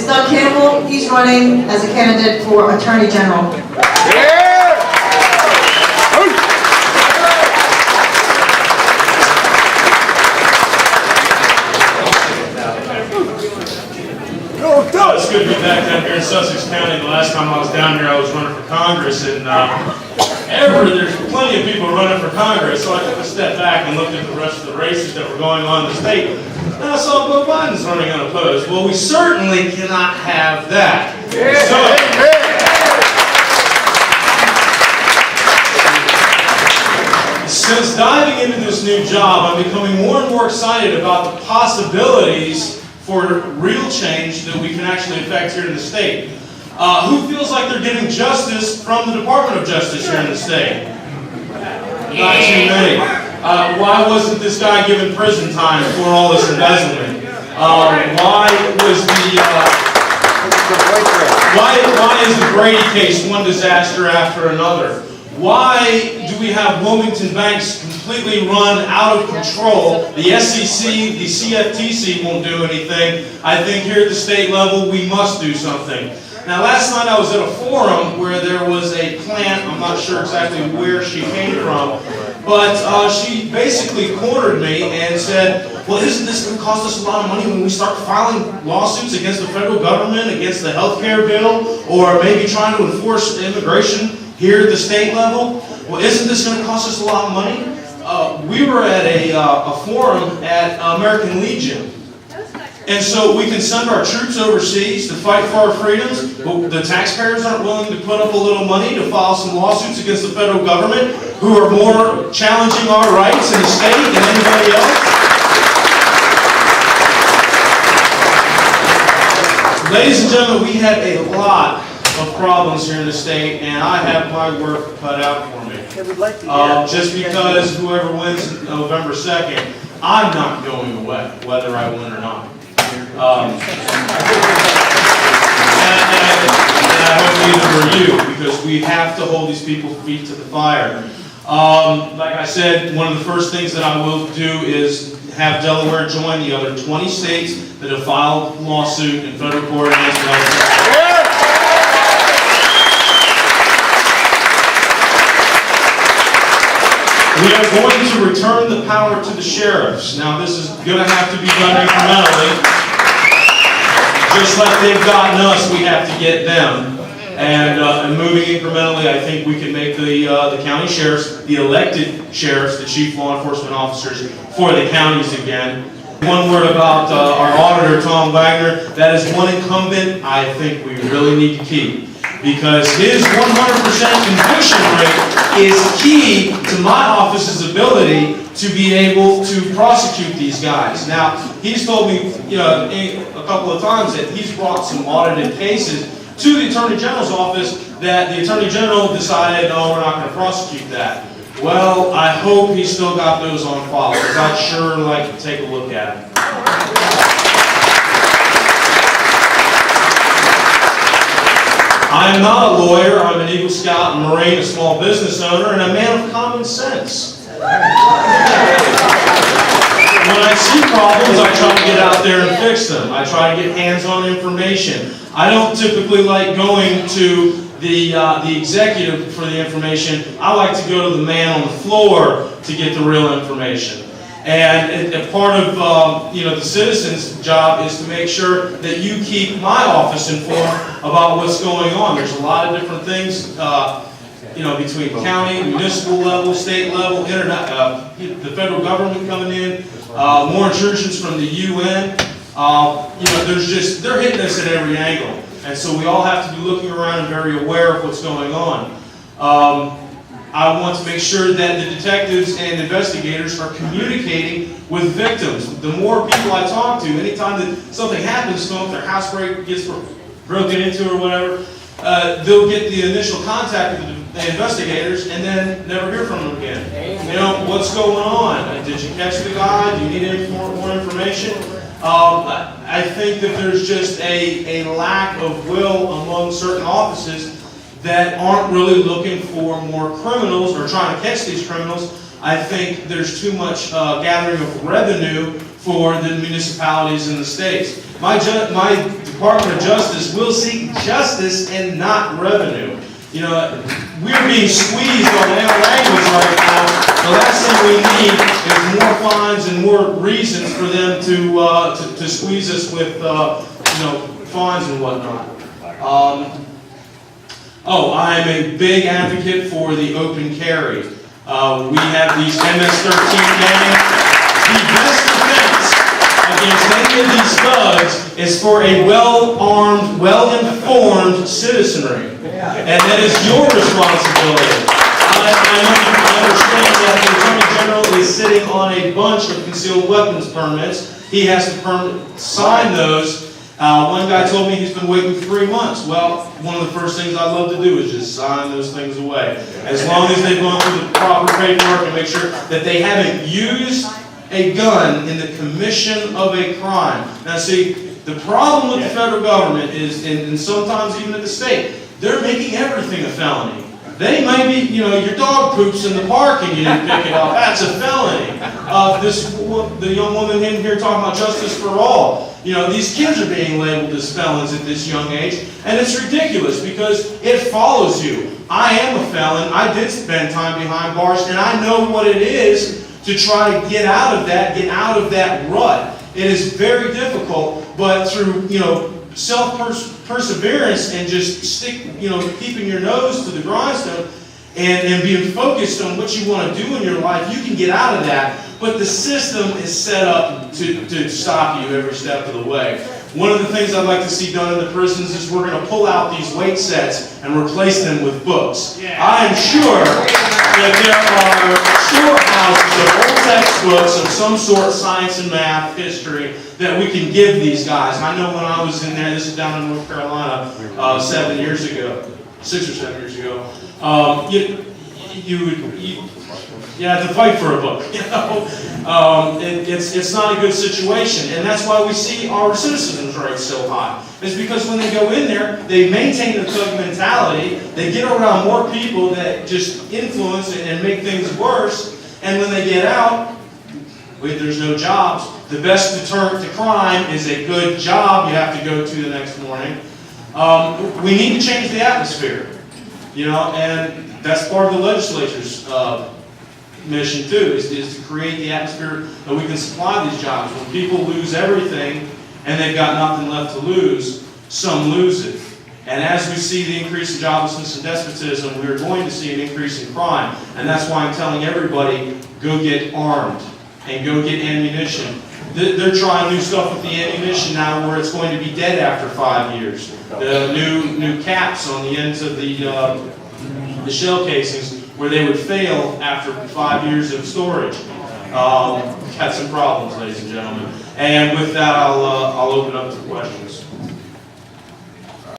is Doug Campbell. He's running as a candidate for Attorney General. It's good to be back down here in Sussex County. The last time I was down here, I was running for Congress, and there's plenty of people running for Congress, so I took a step back and looked at the rest of the races that were going on in the state, and I saw Joe Biden's running unopposed. Well, we certainly cannot have that. Since diving into this new job, I'm becoming more and more excited about the possibilities for real change that we can actually affect here in the state. Who feels like they're getting justice from the Department of Justice here in the state? Not too many. Why wasn't this guy given prison time for all this embezzlement? Why is the Brady case one disaster after another? Why do we have Wilmington banks completely run out of control? The SEC, the CFTC won't do anything. I think here at the state level, we must do something. Now, last night I was at a forum where there was a plant, I'm not sure exactly where she came from, but she basically cornered me and said, well, isn't this going to cost us a lot of money when we start filing lawsuits against the federal government, against the health care bill, or maybe trying to enforce immigration here at the state level? Well, isn't this going to cost us a lot of money? We were at a forum at American Legion. And so we can send our troops overseas to fight for our freedoms, but the taxpayers aren't willing to put up a little money to file some lawsuits against the federal government, who are more challenging our rights in the state than anybody else. Ladies and gentlemen, we have a lot of problems here in the state, and I have my work cut out for me. Just because whoever wins November 2nd, I'm not going away, whether I win or not. And I hope neither are you, because we have to hold these people's feet to the fire. Like I said, one of the first things that I will do is have Delaware join the other 20 states that have filed lawsuit in federal court against health. We are going to return the power to the sheriffs. Now, this is going to have to be done incrementally. Just like they've gotten us, we have to get them. And moving incrementally, I think we can make the county sheriffs, the elected sheriffs, the chief law enforcement officers for the counties again. One word about our auditor, Tom Wagner. That is one incumbent I think we really need to keep, because his 100% conviction rate is key to my office's ability to be able to prosecute these guys. Now, he's told me a couple of times that he's brought some audited cases to the Attorney General's office that the Attorney General decided, no, we're not going to prosecute that. Well, I hope he's still got those on file, because I'd sure like to take a look at them. I am not a lawyer. I'm an Eagle Scout and Marine, a small business owner, and a man of common sense. When I see problems, I try to get out there and fix them. I try to get hands-on information. I don't typically like going to the executive for the information. I like to go to the man on the floor to get the real information. And part of the citizen's job is to make sure that you keep my office informed about what's going on. There's a lot of different things, between county, municipal level, state level, the federal government coming in, more intrusions from the UN. They're hitting us at every angle. And so we all have to be looking around and very aware of what's going on. I want to make sure that the detectives and investigators are communicating with victims. The more people I talk to, anytime that something happens to them, their house gets broken into or whatever, they'll get the initial contact with the investigators and then never hear from them again. What's going on? Did you catch the guy? Do you need any more information? I think that there's just a lack of will among certain offices that aren't really looking for more criminals or trying to catch these criminals. I think there's too much gathering of revenue for the municipalities in the states. My Department of Justice will seek justice and not revenue. You know, we're being squeezed on our language right now. The last thing we need is more fines and more reasons for them to squeeze us with, fines and whatnot. I'm a big advocate for the open carry. We have these MS-13 gangs. The best defense against any of these thugs is for a well-armed, well-informed citizenry. And that is your responsibility. I understand that the Attorney General is sitting on a bunch of concealed weapons permits. He has to sign those. One guy told me he's been waiting 3 months. Well, one of the first things I love to do is just sign those things away. As long as they've gone through the proper paperwork and make sure that they haven't used a gun in the commission of a crime. Now see, the problem with the federal government is, and sometimes even at the state, they're making everything a felony. They may be, your dog poops in the park and you didn't pick it up. That's a felony. The young woman in here talking about justice for all. These kids are being labeled as felons at this young age, and it's ridiculous because it follows you. I am a felon. I did spend time behind bars, and I know what it is to try to get out of that rut. It is very difficult, but through, self-perseverance and just keeping your nose to the grindstone and being focused on what you want to do in your life, you can get out of that. But the system is set up to stop you every step of the way. One of the things I'd like to see done in the prisons is we're going to pull out these weight sets and replace them with books. I am sure that there are storehouses of old textbooks of some sort, science and math, history, that we can give these guys. I know when I was in there, this is down in North Carolina, 7 years ago, 6 or 7 years ago, you have to fight for a book. It's not a good situation, and that's why we see our recidivism rate so high. It's because when they go in there, they maintain the thug mentality. They get around more people that just influence and make things worse. And when they get out, there's no jobs. The best deterrent to crime is a good job you have to go to the next morning. We need to change the atmosphere, and that's part of the legislature's mission too, is to create the atmosphere that we can supply these jobs. When people lose everything and they've got nothing left to lose, some lose it. And as we see the increase in joblessness and despotism, we're going to see an increase in crime. And that's why I'm telling everybody, go get armed and go get ammunition. They're trying new stuff with the ammunition now where it's going to be dead after 5 years. The new caps on the ends of the shell casings where they would fail after 5 years of storage. Had some problems, ladies and gentlemen. And with that, I'll open up to questions.